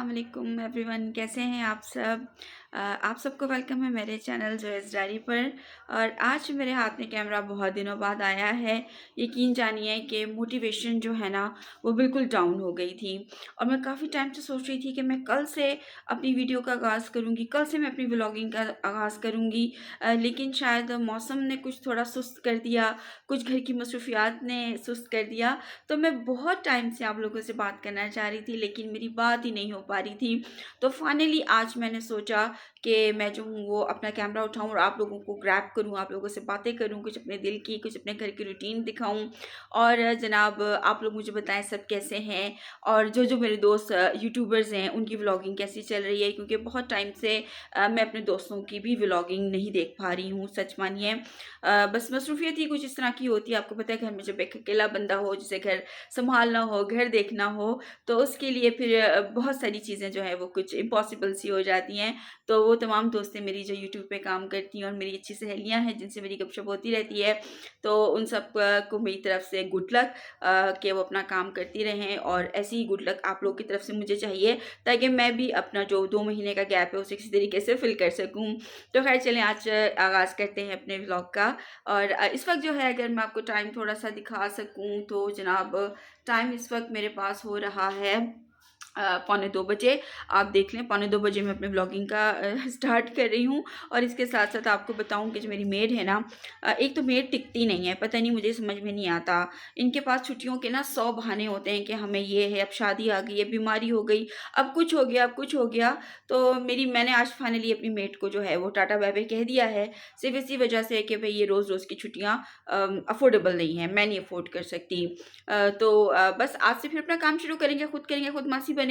अस्सलाम वालेकुम एवरीवन, कैसे हैं आप सब। आप सबको वेलकम है मेरे चैनल जोएस डायरी पर। और आज मेरे हाथ में कैमरा बहुत दिनों बाद आया है। यकीन जानिए कि मोटिवेशन जो है ना वो बिल्कुल डाउन हो गई थी। और मैं काफ़ी टाइम से सोच रही थी कि मैं कल से अपनी वीडियो का आगाज़ करूँगी, कल से मैं अपनी व्लॉगिंग का आगाज़ करूँगी। लेकिन शायद मौसम ने कुछ थोड़ा सुस्त कर दिया, कुछ घर की मसरूफियात ने सुस्त कर दिया। तो मैं बहुत टाइम से आप लोगों से बात करना चाह रही थी लेकिन मेरी बात ही नहीं हो पा रही थी। तो फाइनली आज मैंने सोचा कि मैं जो हूँ वो अपना कैमरा उठाऊँ और आप लोगों को ग्रैब करूँ, आप लोगों से बातें करूँ, कुछ अपने दिल की, कुछ अपने घर की रूटीन दिखाऊँ। और जनाब आप लोग मुझे बताएं सब कैसे हैं और जो जो मेरे दोस्त यूट्यूबर्स हैं उनकी व्लॉगिंग कैसी चल रही है, क्योंकि बहुत टाइम से मैं अपने दोस्तों की भी व्लॉगिंग नहीं देख पा रही हूँ, सच मानिए। बस मसरूफियत ही कुछ इस तरह की होती है। आपको पता है घर में जब एक अकेला बंदा हो, जिसे घर संभालना हो, घर देखना हो, तो उसके लिए फिर बहुत सारी चीज़ें जो है वो कुछ इम्पॉसिबल सी हो जाती हैं। तो वो तमाम दोस्तें मेरी जो यूट्यूब पे काम करती हैं और मेरी अच्छी सहेलियां हैं जिनसे मेरी गपशप होती रहती है, तो उन सब को मेरी तरफ से गुड लक कि वो अपना काम करती रहें। और ऐसी ही गुड लक आप लोगों की तरफ से मुझे चाहिए ताकि मैं भी अपना जो 2 महीने का गैप है उसे किसी तरीके से फिल कर सकूँ। तो खैर चलें, आज आगाज़ करते हैं अपने व्लॉग का। और इस वक्त जो है अगर मैं आपको टाइम थोड़ा सा दिखा सकूँ तो जनाब टाइम इस वक्त मेरे पास हो रहा है पौने 2 बजे। आप देख लें, पौने 2 बजे मैं अपने व्लॉगिंग का स्टार्ट कर रही हूँ। और इसके साथ साथ आपको बताऊँ कि जो मेरी मेड है ना, एक तो मेड टिकती नहीं है, पता नहीं मुझे समझ में नहीं आता। इनके पास छुट्टियों के ना 100 बहाने होते हैं कि हमें ये है, अब शादी आ गई है, बीमारी हो गई, अब कुछ हो गया, अब कुछ हो गया। तो मैंने आज फाइनली अपनी मेड को जो है वो टाटा बाय बाय कह दिया है, सिर्फ इसी वजह से कि भाई ये रोज़ रोज़ की छुट्टियाँ अफोर्डेबल नहीं है, मैं नहीं अफोर्ड कर सकती। तो बस आज से फिर अपना काम शुरू करेंगे, खुद मासी बनेंगे।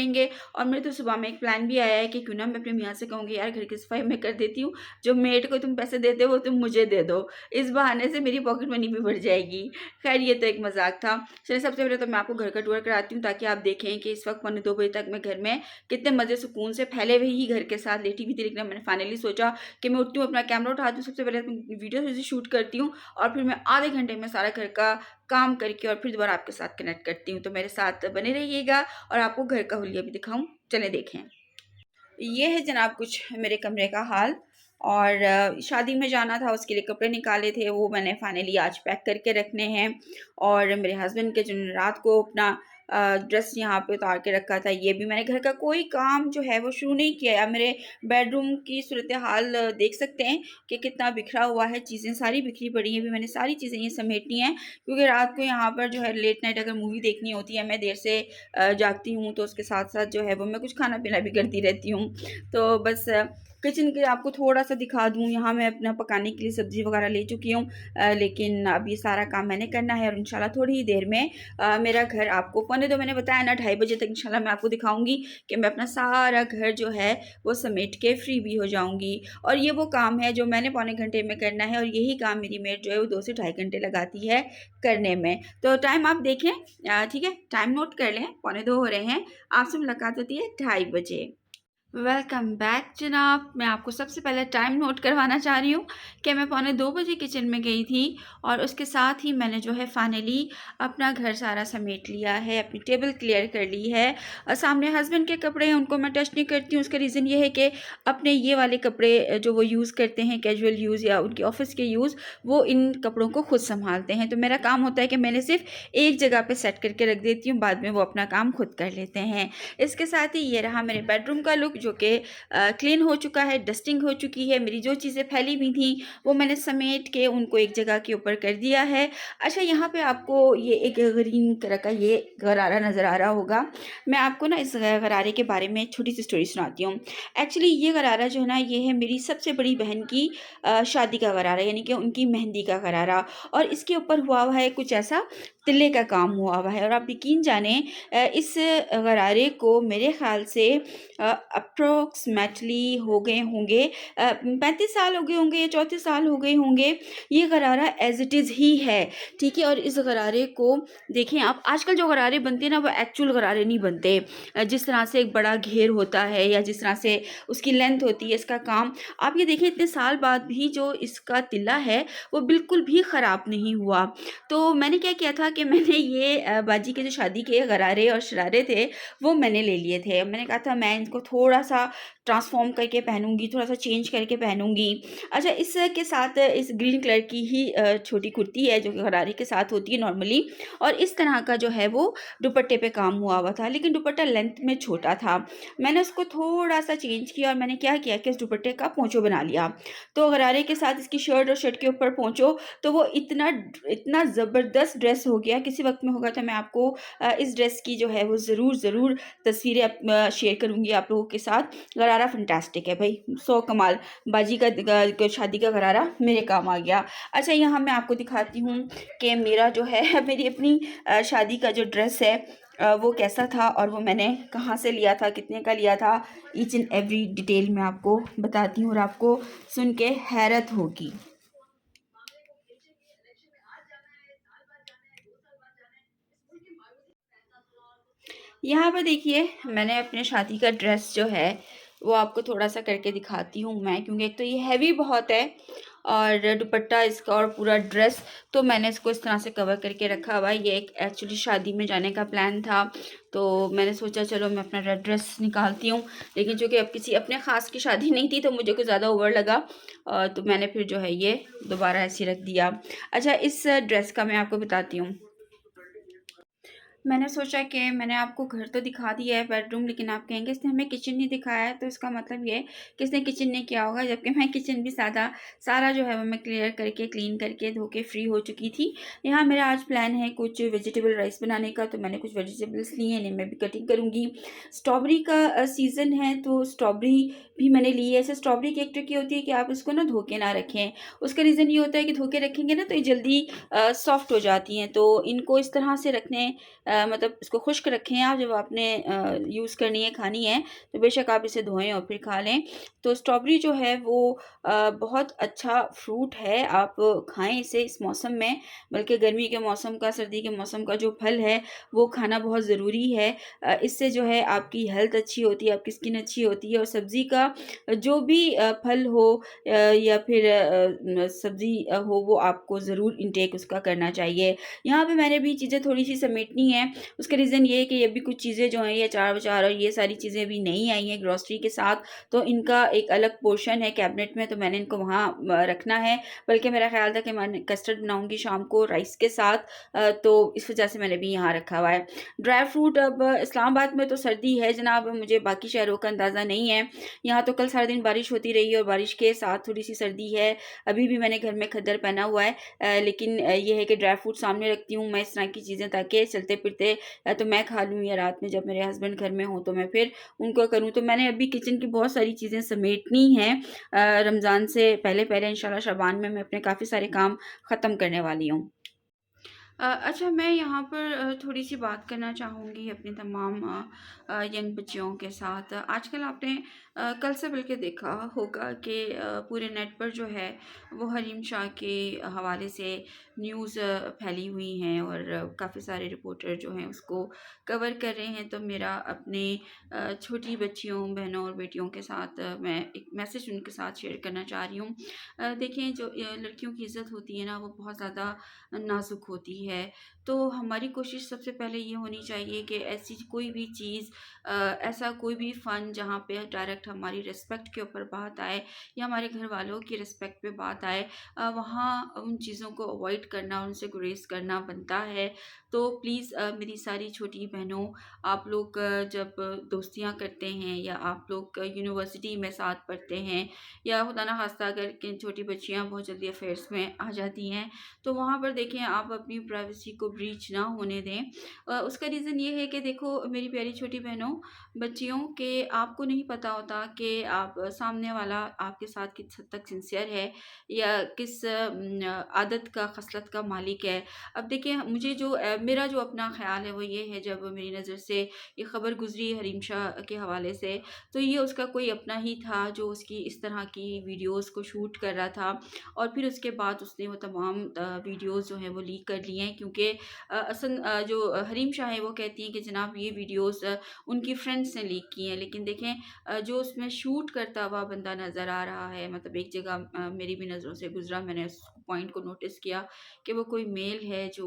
और मेरे तो सुबह में एक प्लान भी आया है कि क्यों ना मैं अपने मियाँ से कहूँगी, यार घर की सफाई मैं कर देती हूँ, जो मेड को तुम पैसे देते हो तुम मुझे दे दो, इस बहाने से मेरी पॉकेट मनी भी बढ़ जाएगी। खैर ये तो एक मजाक था। चलिए सबसे पहले तो मैं आपको घर का टूर कराती हूँ ताकि आप देखें कि इस वक्त पौने 2 बजे तक मैं घर में कितने मज़े सुकून से फैले हुए ही घर के साथ लेटी हुई थी। लेकिन मैंने फाइनली सोचा कि मैं उठती हूँ, अपना कैमरा उठाती हूँ, सबसे पहले अपनी वीडियो शूट करती हूँ और फिर मैं आधे घंटे में सारा घर का काम करके और फिर दोबारा आपके साथ कनेक्ट करती हूँ। तो मेरे साथ बने रहिएगा और आपको घर का हुलिया भी दिखाऊं, चलें देखें। ये है जनाब कुछ मेरे कमरे का हाल। और शादी में जाना था, उसके लिए कपड़े निकाले थे, वो मैंने फाइनली आज पैक करके रखने हैं। और मेरे हस्बैंड के जो रात को अपना ड्रेस यहाँ पे उतार के रखा था, ये भी मैंने घर का कोई काम जो है वो शुरू नहीं किया है। मेरे बेडरूम की सूरत हाल देख सकते हैं कि कितना बिखरा हुआ है, चीज़ें सारी बिखरी पड़ी हैं। अभी मैंने सारी चीज़ें ये समेटनी हैं क्योंकि रात को यहाँ पर जो है लेट नाइट अगर मूवी देखनी होती है, मैं देर से जागती हूँ, तो उसके साथ साथ जो है वो मैं कुछ खाना पीना भी करती रहती हूँ। तो बस किचन के आपको थोड़ा सा दिखा दूँ, यहाँ मैं अपना पकाने के लिए सब्ज़ी वगैरह ले चुकी हूँ। लेकिन अब ये सारा काम मैंने करना है और इंशाल्लाह थोड़ी ही देर में मेरा घर आपको पौने 2 मैंने बताया ना, 2:30 तक इंशाल्लाह मैं आपको दिखाऊंगी कि मैं अपना सारा घर जो है वो समेट के फ्री भी हो जाऊंगी। और ये वो काम है जो मैंने पौने घंटे में करना है और यही काम मेरी मेड जो है वो 2 से ढाई घंटे लगाती है करने में। तो टाइम आप देखें, ठीक है, टाइम नोट कर लें, पौने 2 हो रहे हैं। आपसे मुलाकात होती है 2:30 बजे। वेलकम बैक जनाब। मैं आपको सबसे पहले टाइम नोट करवाना चाह रही हूँ कि मैं पौने 2 बजे किचन में गई थी और उसके साथ ही मैंने जो है फाइनली अपना घर सारा समेट लिया है, अपनी टेबल क्लियर कर ली है। और सामने हस्बैंड के कपड़े हैं, उनको मैं टच नहीं करती हूँ। उसका रीज़न ये है कि अपने ये वाले कपड़े जो वो यूज़ करते हैं, कैजुअल यूज़ या उनके ऑफिस के यूज़, वो इन कपड़ों को खुद संभालते हैं। तो मेरा काम होता है कि मैंने सिर्फ एक जगह पर सेट करके रख देती हूँ, बाद में वो अपना काम खुद कर लेते हैं। इसके साथ ही ये रहा मेरे बेडरूम का लुक जो कि क्लीन हो चुका है, डस्टिंग हो चुकी है। मेरी जो चीज़ें फैली हुई थी वो मैंने समेट के उनको एक जगह के ऊपर कर दिया है। अच्छा, यहाँ पे आपको ये एक ग्रीन कलर का ये गरारा नज़र आ रहा होगा। मैं आपको ना इस गरारे के बारे में छोटी सी स्टोरी सुनाती हूँ। एक्चुअली ये गरारा जो है ना, ये है मेरी सबसे बड़ी बहन की शादी का गरारा, यानी कि उनकी मेहंदी का गरारा। और इसके ऊपर हुआ हुआ है कुछ ऐसा तिल्ले का काम हुआ हुआ है। और आप यकीन जाने इस गरारे को मेरे ख्याल से अप्रॉक्सीमेटली हो गए होंगे 35 साल हो गए होंगे या 34 साल हो गए होंगे। ये गरारा एज़ इट इज़ ही है, ठीक है? और इस गरारे को देखें आप, आजकल जो गरारे बनते हैं ना वो एक्चुअल गरारे नहीं बनते। जिस तरह से एक बड़ा घेर होता है या जिस तरह से उसकी लेंथ होती है, इसका काम आप ये देखिए इतने साल बाद भी जो इसका तिल्ला है वो बिल्कुल भी ख़राब नहीं हुआ। तो मैंने क्या किया था कि मैंने ये बाजी के जो शादी के गरारे और शरारे थे वो मैंने ले लिए थे। मैंने कहा था मैं इनको थोड़ा-सा ट्रांसफ़ॉर्म करके पहनूँगी, थोड़ा-सा चेंज करके पहनूँगी। अच्छा, इसके साथ इस ग्रीन कलर की ही छोटी कुर्ती है जो कि गरारे के साथ होती है नॉर्मली, और इस तरह का जो है वो दुपट्टे पे काम हुआ हुआ था, लेकिन दुपट्टा लेंथ में छोटा था। मैंने उसको थोड़ा-सा चेंज किया और मैंने क्या किया कि इस दुपट्टे का पोंचो बना लिया। तो गरारे के साथ इसकी शर्ट और शर्ट के ऊपर पोंचो, तो वो इतना इतना ज़बरदस्त ड्रेस हो गया। किसी वक़्त में होगा तो मैं आपको इस ड्रेस की जो है वो ज़रूर तस्वीरें शेयर करूँगी आप लोगों के साथ। गरारा फैंटास्टिक है भई, सौ कमाल। बाजी का शादी का गरारा मेरे काम आ गया। अच्छा, यहाँ मैं आपको दिखाती हूँ कि मेरा जो है मेरी अपनी शादी का जो ड्रेस है वो कैसा था और वो मैंने कहाँ से लिया था, कितने का लिया था, ईच एंड एवरी डिटेल मैं आपको बताती हूँ और आपको सुन के हैरत होगी। यहाँ पर देखिए मैंने अपने शादी का ड्रेस जो है वो आपको थोड़ा-सा करके दिखाती हूँ मैं, क्योंकि एक तो ये हैवी बहुत है और दुपट्टा इसका और पूरा ड्रेस, तो मैंने इसको इस तरह से कवर करके रखा हुआ है। ये एक एक्चुअली शादी में जाने का प्लान था, तो मैंने सोचा चलो मैं अपना रेड ड्रेस निकालती हूँ, लेकिन चूँकि अब किसी अपने ख़ास की शादी नहीं थी तो मुझे कुछ ज़्यादा ओवर लगा, तो मैंने फिर जो है ये दोबारा ऐसे ही रख दिया। अच्छा, इस ड्रेस का मैं आपको बताती हूँ। मैंने सोचा कि मैंने आपको घर तो दिखा दिया है बेडरूम, लेकिन आप कहेंगे इसने हमें किचन नहीं दिखाया है, तो इसका मतलब ये है कि इसने किचन नहीं किया होगा, जबकि मैं किचन भी सारा जो है वो मैं क्लियर करके क्लीन करके धो के फ्री हो चुकी थी। यहाँ मेरा आज प्लान है कुछ वेजिटेबल राइस बनाने का, तो मैंने कुछ वेजिटेबल्स लिए हैं, इन्हें मैं भी कटिंग करूँगी। स्ट्रॉबेरी का सीज़न है तो स्ट्रॉबेरी भी मैंने ली है। ऐसे स्ट्रॉबेरी की एक ट्रिक ये होती है कि आप इसको ना धो के ना रखें। उसका रीज़न ये होता है कि धो के रखेंगे ना तो ये जल्दी सॉफ्ट हो जाती हैं, तो इनको इस तरह से रखने मतलब इसको खुश्क रखें आप, जब आपने यूज़ करनी है, खानी है, तो बेशक आप इसे धोएँ और फिर खा लें। तो स्ट्रॉबेरी जो है वो बहुत अच्छा फ्रूट है, आप खाएँ इसे इस मौसम में, बल्कि गर्मी के मौसम का, सर्दी के मौसम का जो फल है, वो खाना बहुत ज़रूरी है। इससे जो है आपकी हेल्थ अच्छी होती है, आपकी स्किन अच्छी होती है, और सब्ज़ी का जो भी फल हो या फिर सब्ज़ी हो, वो आपको ज़रूर इंटेक उसका करना चाहिए। यहाँ पे मैंने भी चीज़ें थोड़ी-सी समेटनी हैं, उसका रीज़न ये है कि ये भी कुछ चीज़ें जो हैं, ये अचार-वचार और ये सारी चीज़ें अभी नहीं आई हैं ग्रॉसरी के साथ, तो इनका एक अलग पोर्शन है कैबिनेट में, तो मैंने इनको वहाँ रखना है। बल्कि मेरा ख़्याल था कि मैं कस्टर्ड बनाऊँगी शाम को राइस के साथ, तो इस वजह से मैंने भी यहाँ रखा हुआ है। ड्राई फ्रूट, अब इस्लामाबाद में तो सर्दी है जनाब, मुझे बाकी शहरों का अंदाज़ा नहीं है। यहाँ तो कल सारा दिन बारिश होती रही और बारिश के साथ थोड़ी-सी सर्दी है। अभी भी मैंने घर में खद्दर पहना हुआ है, लेकिन ये है कि ड्राई फ्रूट सामने रखती हूँ मैं, इस तरह की चीज़ें, ताकि चलते-फिरते तो मैं खा लूँ या रात में जब मेरे हस्बैंड घर में हों तो मैं फिर उनको करूँ। तो मैंने अभी किचन की बहुत सारी चीज़ें समेटनी हैं, रमज़ान से पहले-पहले इंशाल्लाह शाबान में मैं अपने काफ़ी सारे काम ख़त्म करने वाली हूँ। अच्छा, मैं यहाँ पर थोड़ी-सी बात करना चाहूँगी अपनी तमाम यंग बच्चियों के साथ। आजकल आपने कल से बल्कि देखा होगा कि पूरे नेट पर जो है वो हरीम शाह के हवाले से न्यूज़ फैली हुई हैं और काफ़ी सारे रिपोर्टर जो हैं उसको कवर कर रहे हैं। तो मेरा अपने छोटी बच्चियों, बहनों और बेटियों के साथ मैं एक मैसेज उनके साथ शेयर करना चाह रही हूँ। देखें, जो लड़कियों की इज़्ज़त होती है ना, वो बहुत ज़्यादा नाजुक होती है। तो हमारी कोशिश सबसे पहले ये होनी चाहिए कि ऐसी कोई भी चीज़, ऐसा कोई भी फ़न जहाँ पे डायरेक्ट हमारी रिस्पेक्ट के ऊपर बात आए या हमारे घर वालों की रिस्पेक्ट पे बात आए, वहाँ उन चीज़ों को अवॉइड करना, उनसे गुरेज़ करना बनता है। तो प्लीज़ मेरी सारी छोटी बहनों, आप लोग जब दोस्तियाँ करते हैं या आप लोग यूनिवर्सिटी में साथ पढ़ते हैं, या खुदा ना ख़ास्ता अगर कि छोटी बच्चियाँ बहुत जल्दी अफेयर्स में आ जाती हैं, तो वहाँ पर देखें आप अपनी प्राइवेसी को ब्रीच ना होने दें। उसका रीज़न ये है कि देखो मेरी प्यारी छोटी बहनों, बच्चियों, कि आपको नहीं पता होता था कि आप सामने वाला आपके साथ किस हद तक सिंसियर है या किस आदत का खसलत का मालिक है। अब देखिए मुझे जो मेरा जो अपना ख़्याल है वो ये है, जब मेरी नज़र से ये ख़बर गुज़री हरीम शाह के हवाले से, तो ये उसका कोई अपना ही था जो उसकी इस तरह की वीडियोज़ को शूट कर रहा था और फिर उसके बाद उसने वो तमाम वीडियोज़ जो हैं वो लीक कर ली हैं, क्योंकि जो हरीम शाह है वो कहती हैं कि जनाब ये वीडियोज़ उनकी फ्रेंड्स ने लीक की हैं। लेकिन देखें जो उसमें शूट करता हुआ बंदा नज़र आ रहा है, मतलब एक जगह मेरी भी नज़रों से गुज़रा, मैंने उस पॉइंट को नोटिस किया कि वो कोई मेल है जो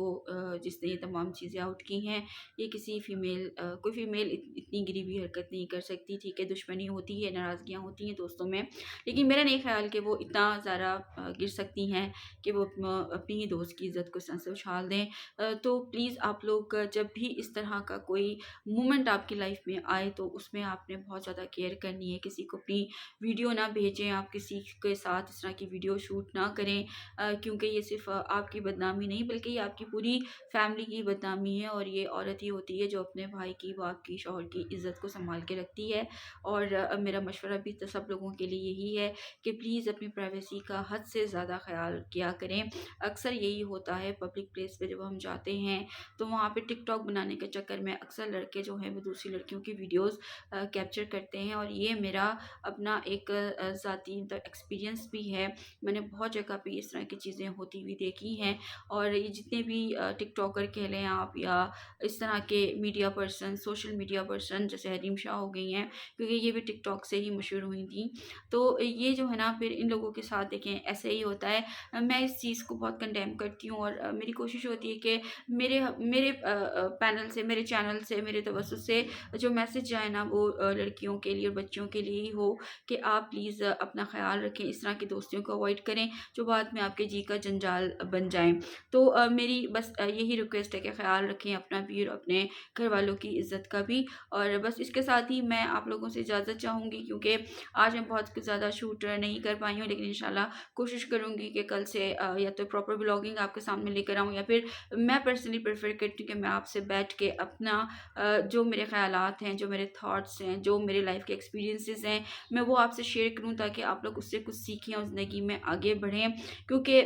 जिसने ये तमाम चीज़ें आउट की हैं। ये किसी कोई फ़ीमेल इतनी गिरी हुई हरकत नहीं कर सकती। ठीक है, दुश्मनी होती है, नाराज़गियाँ होती हैं दोस्तों में, लेकिन मेरा नहीं ख़्याल कि वो इतना ज़्यादा गिर सकती हैं कि वो अपनी ही दोस्त की इज़्ज़त को सर से उछाल दें। तो प्लीज़ आप लोग जब भी इस तरह का कोई मोमेंट आपकी लाइफ में आए तो उसमें आपने बहुत ज़्यादा केयर करनी है। किसी को अपनी वीडियो ना भेजें, आप किसी के साथ इस तरह की वीडियो शूट ना करें, क्योंकि ये सिर्फ़ आपकी बदनामी नहीं बल्कि ये आपकी पूरी फैमिली की बदनामी है। और ये औरत ही होती है जो अपने भाई की, बाप की, शौहर की इज़्ज़त को सँभाल के रखती है। और मेरा मशवरा भी तो सब लोगों के लिए यही है कि प्लीज़ अपनी प्राइवेसी का हद से ज़्यादा ख़्याल किया करें। अक्सर यही होता है पब्लिक प्लेस पे जब हम जाते हैं तो वहाँ पे टिकटॉक बनाने के चक्कर में अक्सर लड़के जो हैं वो दूसरी लड़कियों की वीडियोज़ कैप्चर करते हैं, और ये मेरा अपना एक ज़ाती मतलब एक्सपीरियंस भी है। मैंने बहुत जगह पे इस तरह की चीज़ें होती हुई देखी हैं। और ये जितने भी टिकटॉकर कह लें आप या इस तरह के media person, social media person जैसे हरीम शाह हो गई हैं, क्योंकि ये भी टिकटॉक से ही मशहूर हुई थी। तो ये जो है ना फिर इन लोगों के साथ देखें ऐसे ही होता है। मैं इस चीज़ को बहुत कंडेम करती हूँ और मेरी कोशिश होती है कि मेरे मेरे पैनल से, मेरे चैनल से, मेरे तवज्जुह से जो मैसेज जाए ना वो लड़कियों के लिए और बच्चियों के लिए ही हो कि आप प्लीज़ अपना ख़्याल रखें, इस तरह की दोस्तियों को अवॉइड करें जो बाद में आपके जी का जंजाल बन जाएँ। तो मेरी बस यही रिक्वेस्ट है कि ख़्याल रखें अपना भी और अपने घर वालों की इज़्ज़त का भी। और बस इसके साथ ही मैं आप लोगों से इजाज़त चाहूँगी, क्योंकि आज मैं बहुत ज़्यादा शूट नहीं कर पाई हूँ, लेकिन इंशाल्लाह कोशिश करूँगी कि कल से या तो प्रॉपर व्लॉगिंग आपके सामने लेकर आऊँ या फिर मैं पर्सनली प्रेफ़र करती हूँ कि मैं आपसे बैठ के अपना जो मेरे ख़यालात हैं, जो मेरे थॉट्स हैं, जो मेरे लाइफ़ के एक्सपीरियंसेस हैं, मैं वो आपसे शेयर करूँ ताकि आप लोग उससे कुछ सीखें और ज़िंदगी में आगे बढ़ें। क्योंकि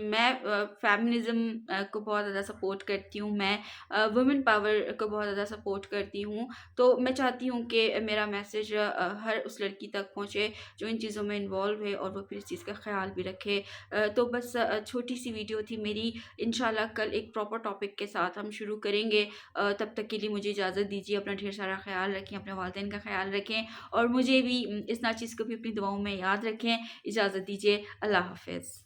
मैं फ़ेमिनिज़्म को बहुत ज़्यादा सपोर्ट करती हूँ, मैं वुमेन पावर को बहुत ज़्यादा सपोर्ट करती हूँ। तो मैं चाहती हूँ कि मेरा मैसेज हर उस लड़की तक पहुँचे जो इन चीज़ों में इन्वॉल्व है और वो फिर इस चीज़ का ख़्याल भी रखे। तो बस छोटी-सी वीडियो थी मेरी, इंशाल्लाह कल एक प्रॉपर टॉपिक के साथ हम शुरू करेंगे। तब तक के लिए मुझे इजाज़त दीजिए, अपना ढेर सारा ख़्याल रखें, अपने वालिदैन का ख़्याल रखें और मुझे भी इस नाचीज़ को भी अपनी दुआओं में याद रखें। इजाज़त दीजिए, अल्लाह हाफ़िज़।